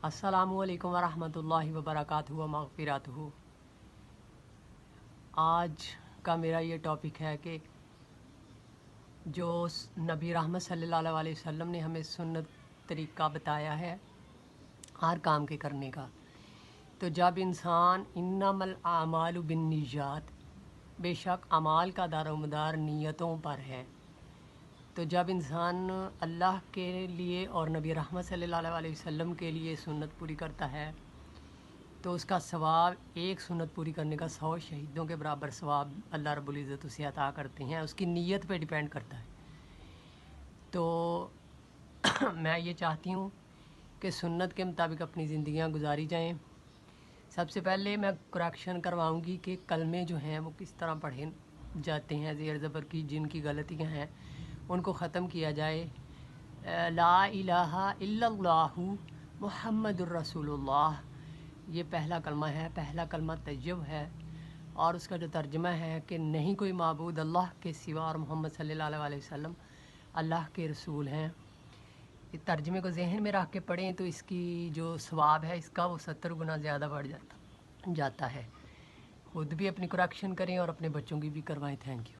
السلام علیکم ورحمۃ اللہ وبرکاتہ و مغفراتہ۔ آج کا میرا یہ ٹاپک ہے کہ جو نبی رحمت صلی اللہ علیہ وسلم نے ہمیں سنت طریقہ بتایا ہے ہر کام کے کرنے کا، تو جب انسان انما الاعمال بالنیات، بے شک اعمال کا دار و مدار نیتوں پر ہے، تو جب انسان اللہ کے لیے اور نبی رحمت صلی اللہ علیہ وسلم کے لیے سنت پوری کرتا ہے تو اس کا ثواب ایک سنت پوری کرنے کا 100 شہیدوں کے برابر ثواب اللہ رب العزت اسے عطا کرتے ہیں۔ اس کی نیت پہ ڈیپینڈ کرتا ہے۔ تو میں یہ چاہتی ہوں کہ سنت کے مطابق اپنی زندگیاں گزاری جائیں۔ سب سے پہلے میں کریکشن کرواؤں گی کہ کلمے جو ہیں وہ کس طرح پڑھے جاتے ہیں، زیر زبر کی جن کی غلطیاں ہیں ان کو ختم کیا جائے۔ لا الہ الا اللہ محمد الرسول اللہ، یہ پہلا کلمہ ہے، پہلا کلمہ طیب ہے، اور اس کا جو ترجمہ ہے کہ نہیں کوئی معبود اللہ کے سوا اور محمد صلی اللہ علیہ وسلم اللہ کے رسول ہیں۔ اس ترجمے کو ذہن میں رکھ کے پڑھیں تو اس کی جو ثواب ہے اس کا وہ 70 گنا زیادہ بڑھ جاتا ہے۔ خود بھی اپنی کریکشن کریں اور اپنے بچوں کی بھی کروائیں۔ Thank you.